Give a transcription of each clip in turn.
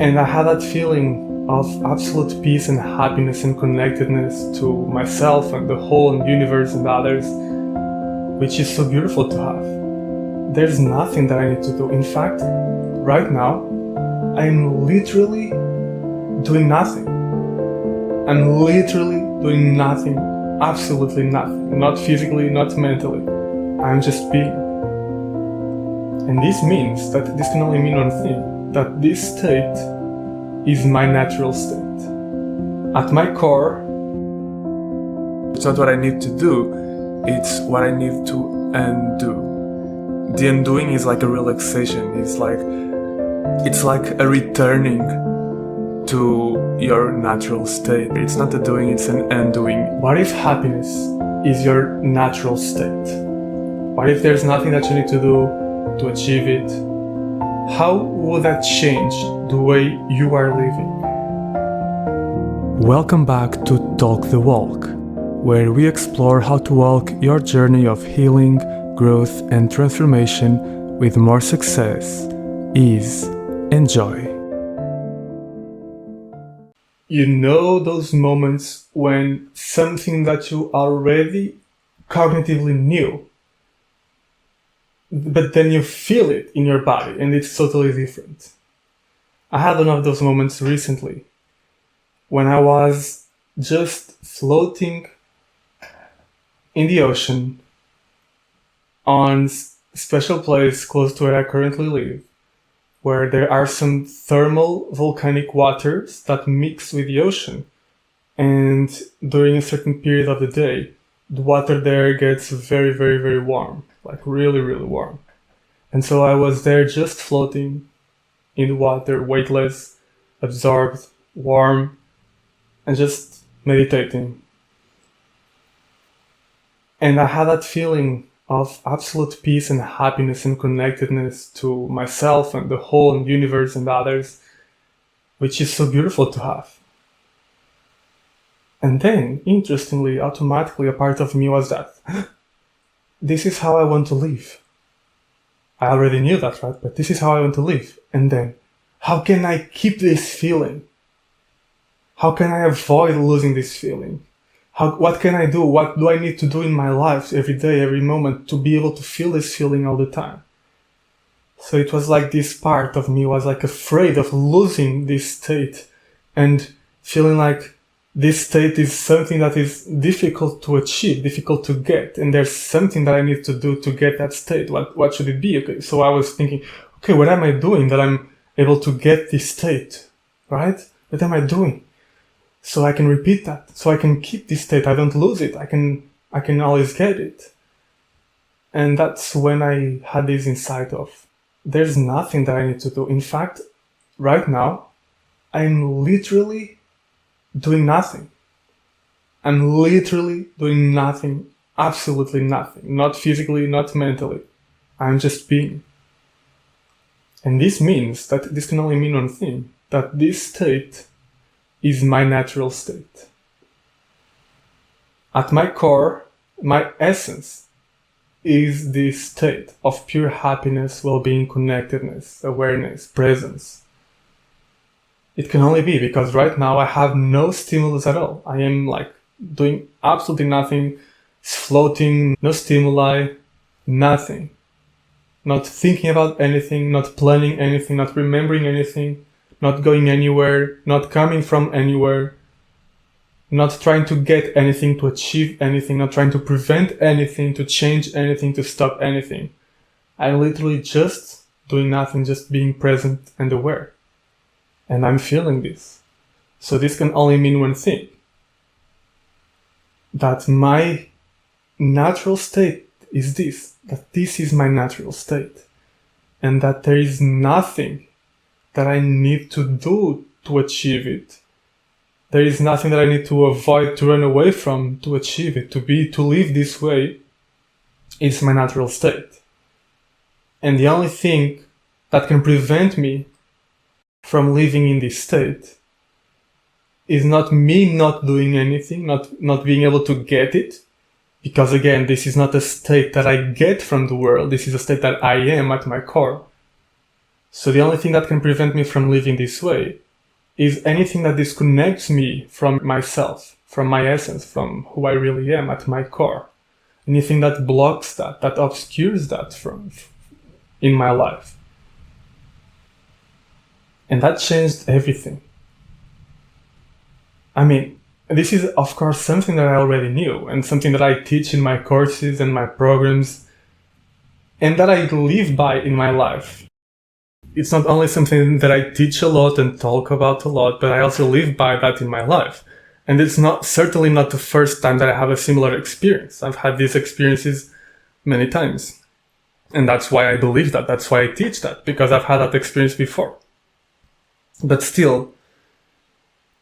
And I had that feeling of absolute peace and happiness and connectedness to myself and the whole universe and others, which is so beautiful to have. There's nothing that I need to do. In fact, right now, I'm literally doing nothing. I'm literally doing nothing, absolutely nothing. Not physically, not mentally. I'm just being. And this means that this can only mean one thing, that this state is my natural state. At my core, it's not what I need to do, it's what I need to undo. The undoing is like a relaxation, it's like a returning to your natural state. It's not a doing, it's an undoing. What if happiness is your natural state? What if there's nothing that you need to do to achieve it? How will that change the way you are living? Welcome back to Talk the Walk, where we explore how to walk your journey of healing, growth, and transformation with more success, ease, and joy. You know those moments when something that you already cognitively knew, but then you feel it in your body and it's totally different. I had one of those moments recently when I was just floating in the ocean on a special place close to where I currently live, where there are some thermal volcanic waters that mix with the ocean. And during a certain period of the day, the water there gets very, very, very warm. Like really, really warm. And so I was there just floating in the water, weightless, absorbed, warm, and just meditating. And I had that feeling of absolute peace and happiness and connectedness to myself and the whole universe and others, which is so beautiful to have. And then, interestingly, automatically, a part of me was that this is how I want to live. I already knew that, right? But this is how I want to live. And then, how can I keep this feeling? How can I avoid losing this feeling? What can I do? What do I need to do in my life every day, every moment to be able to feel this feeling all the time? So it was like this part of me was like afraid of losing this state and feeling like this state is something that is difficult to achieve, difficult to get, and there's something that I need to do to get that state. What should it be? Okay, so I was thinking, okay, what am I doing that I'm able to get this state, right? What am I doing? So I can repeat that, so I can keep this state, I don't lose it, I can always get it. And that's when I had this insight of, there's nothing that I need to do. In fact, right now, I'm literally doing nothing. I'm literally doing nothing, absolutely nothing. Not physically, not mentally. I'm just being. And this means that this can only mean one thing, that this state is my natural state. At my core, my essence is this state of pure happiness, well-being, connectedness, awareness, presence. It can only be because right now I have no stimulus at all. I am like doing absolutely nothing, floating, no stimuli, nothing. Not thinking about anything, not planning anything, not remembering anything, not going anywhere, not coming from anywhere, not trying to get anything, to achieve anything, not trying to prevent anything, to change anything, to stop anything. I'm literally just doing nothing, just being present and aware. And I'm feeling this. So this can only mean one thing. That my natural state is this. That this is my natural state. And that there is nothing that I need to do to achieve it. There is nothing that I need to avoid, to run away from, to achieve it, to live this way. It's my natural state. And the only thing that can prevent me from living in this state is not me not doing anything, not being able to get it, because again, this is not a state that I get from the world, this is a state that I am at my core. So the only thing that can prevent me from living this way is anything that disconnects me from myself, from my essence, from who I really am at my core. Anything that blocks that obscures that from in my life. And that changed everything. I mean, this is of course something that I already knew and something that I teach in my courses and my programs and that I live by in my life. It's not only something that I teach a lot and talk about a lot, but I also live by that in my life. And it's certainly not the first time that I have a similar experience. I've had these experiences many times. And that's why I believe that. That's why I teach that, because I've had that experience before. But still,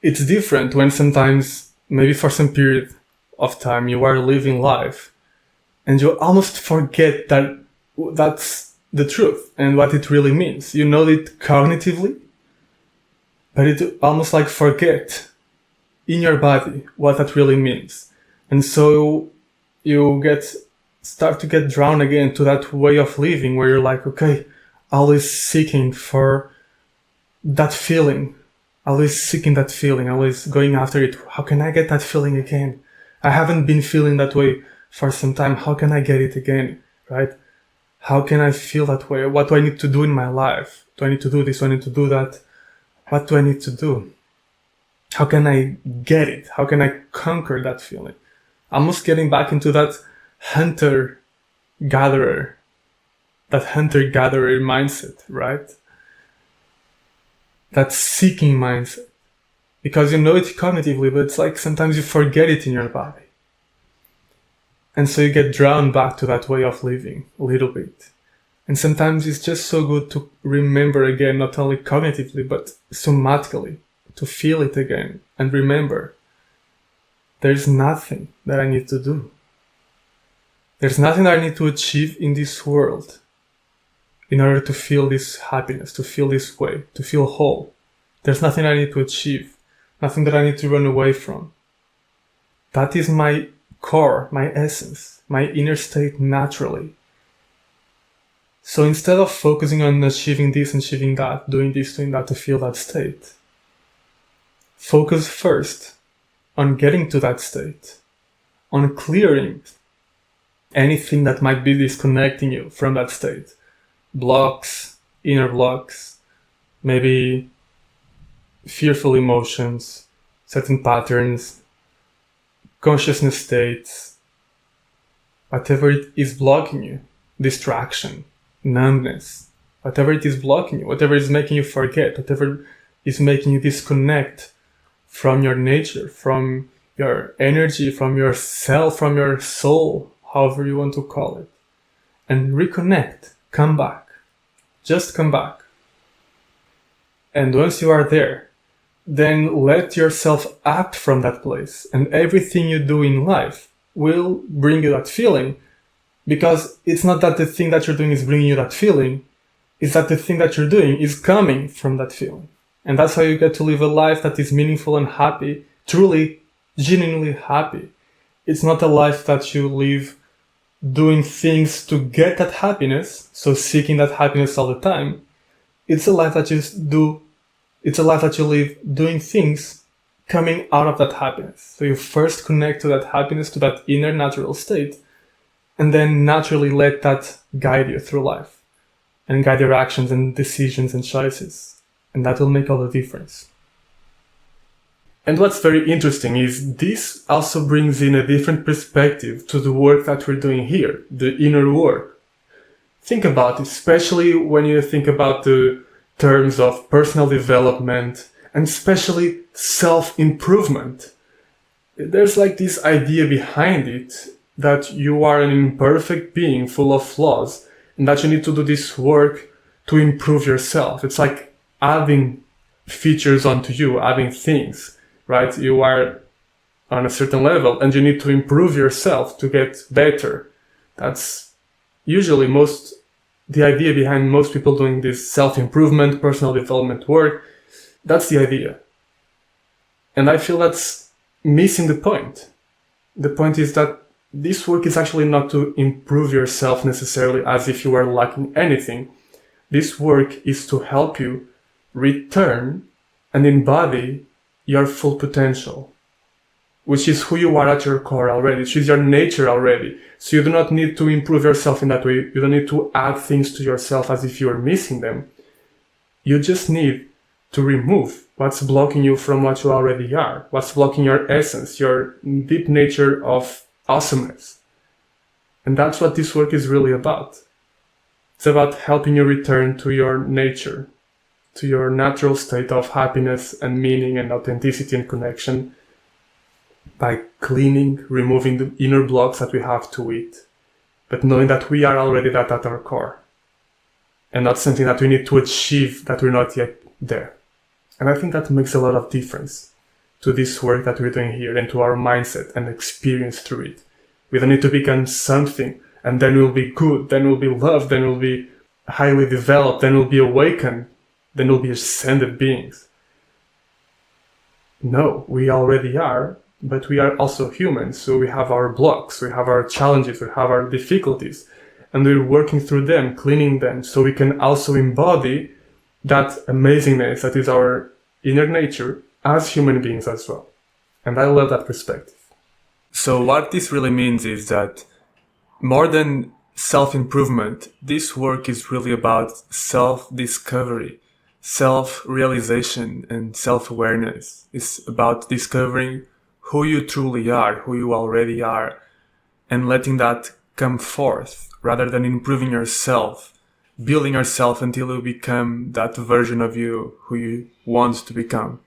it's different when sometimes, maybe for some period of time, you are living life and you almost forget that that's the truth and what it really means. You know it cognitively, but it almost like forget in your body what that really means. And so you start to get drawn again to that way of living where you're like, okay, always seeking for that feeling, always seeking that feeling, always going after it. How can I get that feeling again? I haven't been feeling that way for some time. How can I get it again, right? How can I feel that way? What do I need to do in my life? Do I need to do this? Do I need to do that? What do I need to do? How can I get it? How can I conquer that feeling? Almost getting back into that hunter-gatherer mindset, right? That seeking mindset. Because you know it cognitively, but it's like sometimes you forget it in your body. And so you get drawn back to that way of living a little bit. And sometimes it's just so good to remember again, not only cognitively, but somatically, to feel it again and remember there's nothing that I need to do. There's nothing that I need to achieve in this world in order to feel this happiness, to feel this way, to feel whole. There's nothing I need to achieve, nothing that I need to run away from. That is my core, my essence, my inner state naturally. So instead of focusing on achieving this and achieving that, doing this, doing that to feel that state, focus first on getting to that state, on clearing anything that might be disconnecting you from that state. Blocks, inner blocks, maybe fearful emotions, certain patterns, consciousness states, whatever it is blocking you, distraction, numbness, whatever it is blocking you, whatever is making you forget, whatever is making you disconnect from your nature, from your energy, from your self, from your soul, however you want to call it, and reconnect, come back, just come back. And once you are there, then let yourself act from that place, and everything you do in life will bring you that feeling, because it's not that the thing that you're doing is bringing you that feeling, it's that the thing that you're doing is coming from that feeling. And that's how you get to live a life that is meaningful and happy, truly, genuinely happy. It's not a life that you live doing things to get that happiness, so seeking that happiness all the time. It's a life that it's a life that you live doing things coming out of that happiness. So you first connect to that happiness, to that inner natural state, and then naturally let that guide you through life and guide your actions and decisions and choices. And that will make all the difference. And what's very interesting is this also brings in a different perspective to the work that we're doing here, the inner work. Think about it, especially when you think about the terms of personal development and especially self-improvement. There's like this idea behind it that you are an imperfect being full of flaws and that you need to do this work to improve yourself. It's like adding features onto you, adding things, right? You are on a certain level and you need to improve yourself to get better. That's usually the idea behind most people doing this self-improvement, personal development work. That's the idea. And I feel that's missing the point. The point is that this work is actually not to improve yourself necessarily as if you were lacking anything, This work is to help you return and embody your full potential, which is who you are at your core already, which is your nature already. So you do not need to improve yourself in that way. You don't need to add things to yourself as if you are missing them. You just need to remove what's blocking you from what you already are, what's blocking your essence, your deep nature of awesomeness. And that's what this work is really about. It's about helping you return to your nature, to your natural state of happiness and meaning and authenticity and connection by cleaning, removing the inner blocks that we have to it, but knowing that we are already that at our core and not something that we need to achieve that we're not yet there. And I think that makes a lot of difference to this work that we're doing here and to our mindset and experience through it. We don't need to become something and then we'll be good, then we'll be loved, then we'll be highly developed, then we'll be awakened, then we'll be ascended beings. No, we already are, but we are also humans, so we have our blocks, we have our challenges, we have our difficulties, and we're working through them, cleaning them, so we can also embody that amazingness that is our inner nature as human beings as well. And I love that perspective. So what this really means is that more than self-improvement, this work is really about self-discovery, self-realization, and self-awareness. It's about discovering who you truly are, who you already are, and letting that come forth rather than improving yourself, building yourself until you become that version of you who you want to become.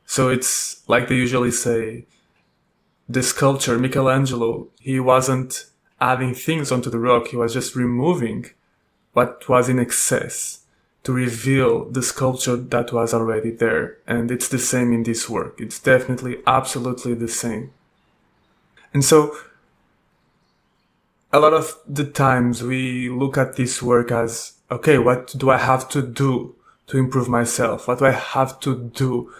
So it's like they usually say, the sculptor, Michelangelo, he wasn't adding things onto the rock, he was just removing what was in excess to reveal the sculpture that was already there. And it's the same in this work. It's definitely, absolutely the same. And so, a lot of the times we look at this work as, okay, what do I have to do to improve myself? What do I have to do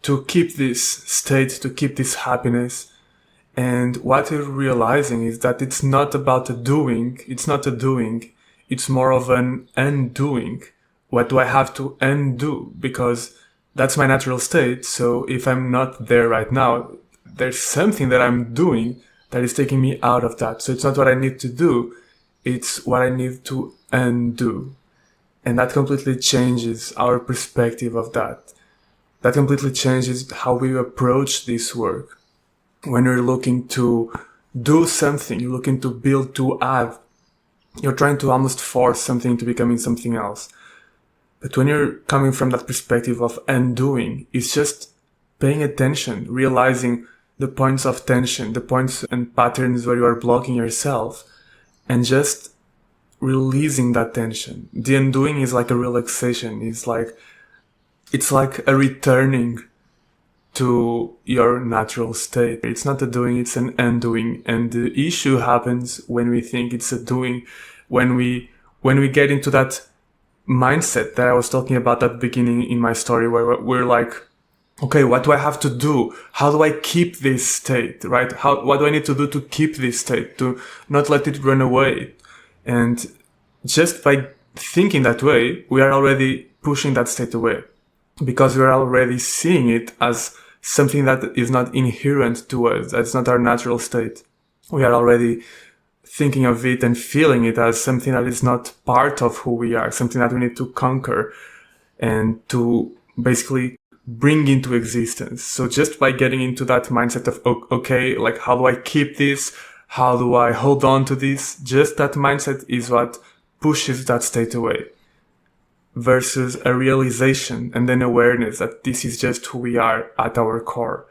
to keep this state, to keep this happiness? And what we're realizing is that it's not about a doing, it's more of an undoing. What do I have to undo? Because that's my natural state. So if I'm not there right now, there's something that I'm doing that is taking me out of that. So it's not what I need to do, it's what I need to undo. And that completely changes our perspective of that. That completely changes how we approach this work. When you're looking to do something, you're looking to build, to add, you're trying to almost force something to becoming something else. But when you're coming from that perspective of undoing, it's just paying attention, realizing the points of tension, the points and patterns where you are blocking yourself, and just releasing that tension. The undoing is like a relaxation. It's like a returning to your natural state. It's not a doing, it's an undoing. And the issue happens when we think it's a doing, when we get into that mindset that I was talking about at the beginning in my story, where we're like, okay, what do I have to do? How do I keep this state, right? What do I need to do to keep this state, to not let it run away? And just by thinking that way, we are already pushing that state away, because we are already seeing it as something that is not inherent to us. That's not our natural state. We are already thinking of it and feeling it as something that is not part of who we are, something that we need to conquer and to basically bring into existence. So just by getting into that mindset of, okay, like, how do I keep this? How do I hold on to this? Just that mindset is what pushes that state away, versus a realization and then awareness that this is just who we are at our core,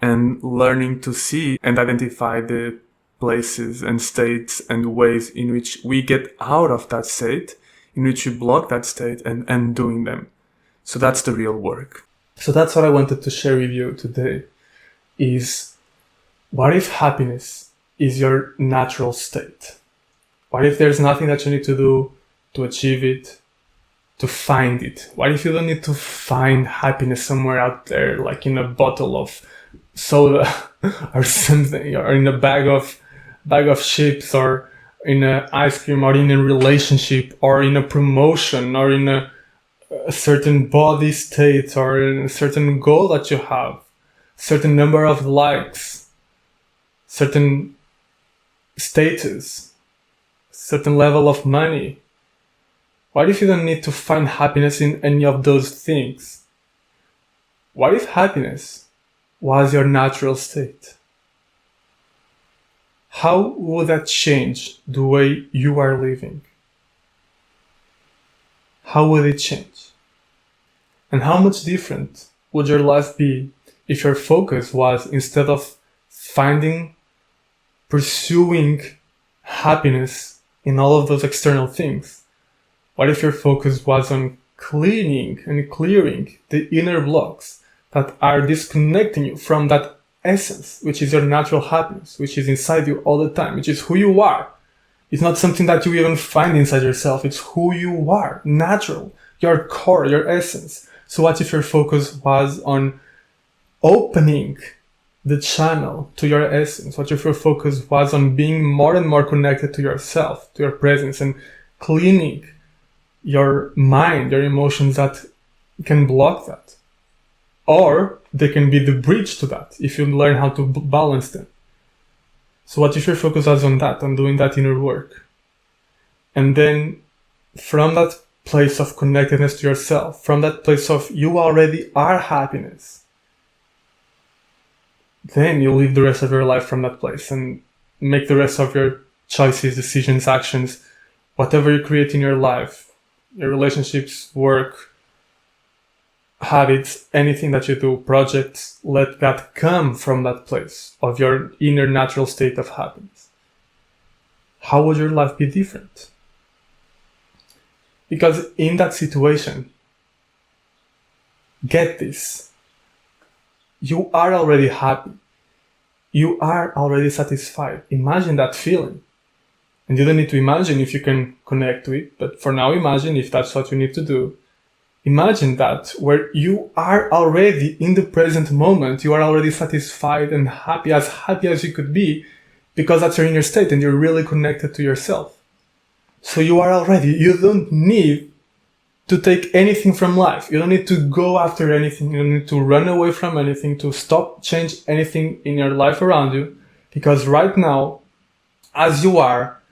and learning to see and identify the places and states and ways in which we get out of that state, in which we block that state, and undoing them. So that's the real work. So that's what I wanted to share with you today, is what if happiness is your natural state? What if there's nothing that you need to do to achieve it, to find it? What if you don't need to find happiness somewhere out there, like in a bottle of soda or something, or in a bag of chips, or a ice cream, or in a relationship, or in a promotion, or in a certain body state, or in a certain goal that you have, certain number of likes, certain status, certain level of money? What if you don't need to find happiness in any of those things? What if happiness was your natural state? How would that change the way you are living? How would it change? And how much different would your life be if your focus was, instead of pursuing happiness in all of those external things, what if your focus was on cleaning and clearing the inner blocks that are disconnecting you from that essence, which is your natural happiness, which is inside you all the time, which is who you are? It's not something that you even find inside yourself. It's who you are, natural, your core, your essence. So what if your focus was on opening the channel to your essence? What if your focus was on being more and more connected to yourself, to your presence, and cleaning your mind, your emotions that can block that? Or they can be the bridge to that if you learn how to balance them. So what if your focus was on that, on doing that inner work? And then from that place of connectedness to yourself, from that place of you already are happiness, then you live the rest of your life from that place and make the rest of your choices, decisions, actions, whatever you create in your life, your relationships, work, habits, anything that you do, projects, let that come from that place of your inner natural state of happiness. How would your life be different? Because in that situation, get this, you are already happy. You are already satisfied. Imagine that feeling. And you don't need to imagine if you can connect to it, but for now imagine if that's what you need to do. Imagine that where you are already in the present moment, you are already satisfied and happy as you could be, because that's your inner state and you're really connected to yourself. So you don't need to take anything from life. You don't need to go after anything. You don't need to run away from anything, to change anything in your life around you. Because right now, as you are,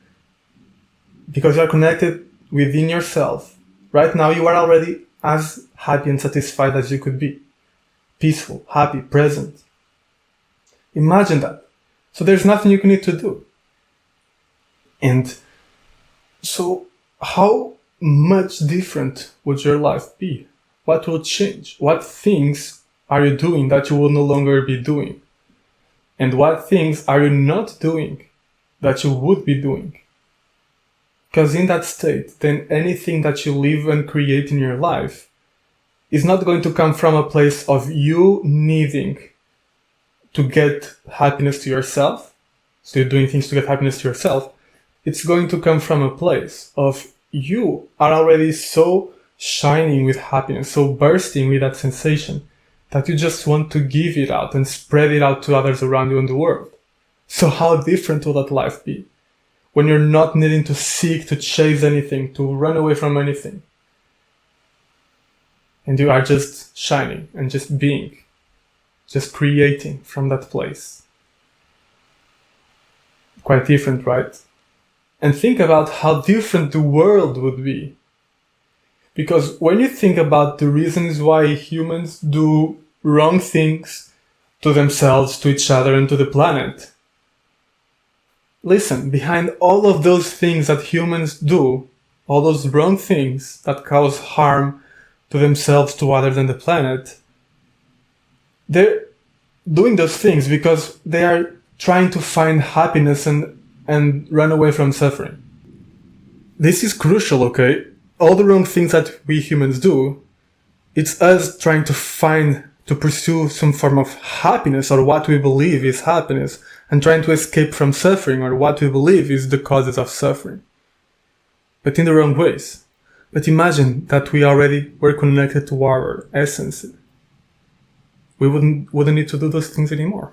because you are connected within yourself, right now you are already as happy and satisfied as you could be. Peaceful, happy, present. Imagine that. So there's nothing you need to do. And so how much different would your life be? What will change? What things are you doing that you will no longer be doing? And what things are you not doing that you would be doing? Because in that state, then anything that you live and create in your life is not going to come from a place of you needing to get happiness to yourself. So you're doing things to get happiness to yourself. It's going to come from a place of you are already so shining with happiness, so bursting with that sensation, that you just want to give it out and spread it out to others around you in the world. So how different will that life be? When you're not needing to seek, to chase anything, to run away from anything. And you are just shining and just being, just creating from that place. Quite different, right? And think about how different the world would be. Because when you think about the reasons why humans do wrong things to themselves, to each other, and to the planet, listen, behind all of those things that humans do, all those wrong things that cause harm to themselves, to others, and the planet, they're doing those things because they are trying to find happiness and run away from suffering. This is crucial, okay? All the wrong things that we humans do, it's us trying to pursue some form of happiness, or what we believe is happiness, and trying to escape from suffering, or what we believe is the causes of suffering. But in the wrong ways. But imagine that we already were connected to our essence. We wouldn't need to do those things anymore.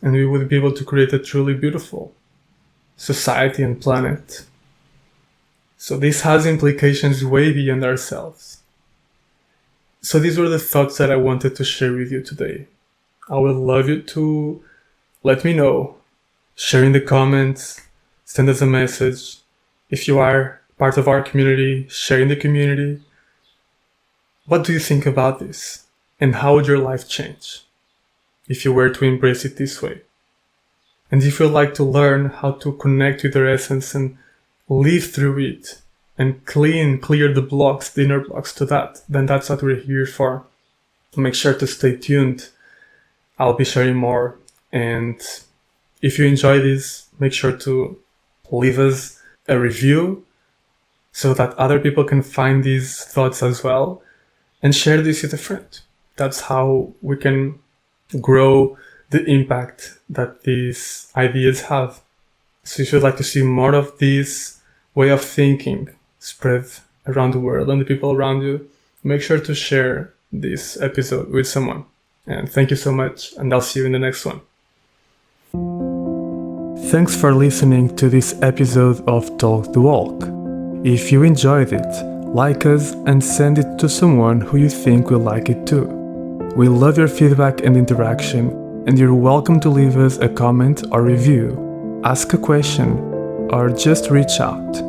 And we would be able to create a truly beautiful, society, and planet. So this has implications way beyond ourselves. So these were the thoughts that I wanted to share with you today. I would love you to let me know, share in the comments, send us a message. If you are part of our community, share in the community. What do you think about this? And how would your life change if you were to embrace it this way? And if you'd like to learn how to connect with your essence and live through it and clear the blocks, the inner blocks to that, then that's what we're here for. Make sure to stay tuned. I'll be sharing more. And if you enjoy this, make sure to leave us a review so that other people can find these thoughts as well, and share this with a friend. That's how we can grow the impact that these ideas have. So if you'd like to see more of this way of thinking spread around the world and the people around you, make sure to share this episode with someone. And thank you so much, and I'll see you in the next one. Thanks for listening to this episode of Talk the Walk. If you enjoyed it, like us and send it to someone who you think will like it too. We love your feedback and interaction, and you're welcome to leave us a comment or review, ask a question, or just reach out.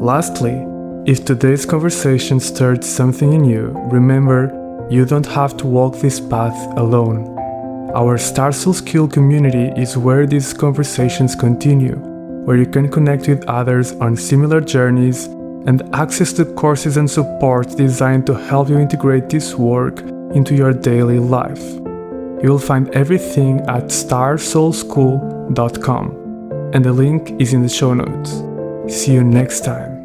Lastly, if today's conversation stirred something in you, remember, you don't have to walk this path alone. Our Star Soul Skill community is where these conversations continue, where you can connect with others on similar journeys and access the courses and support designed to help you integrate this work into your daily life. You will find everything at starsoulschool.com, and the link is in the show notes. See you next time.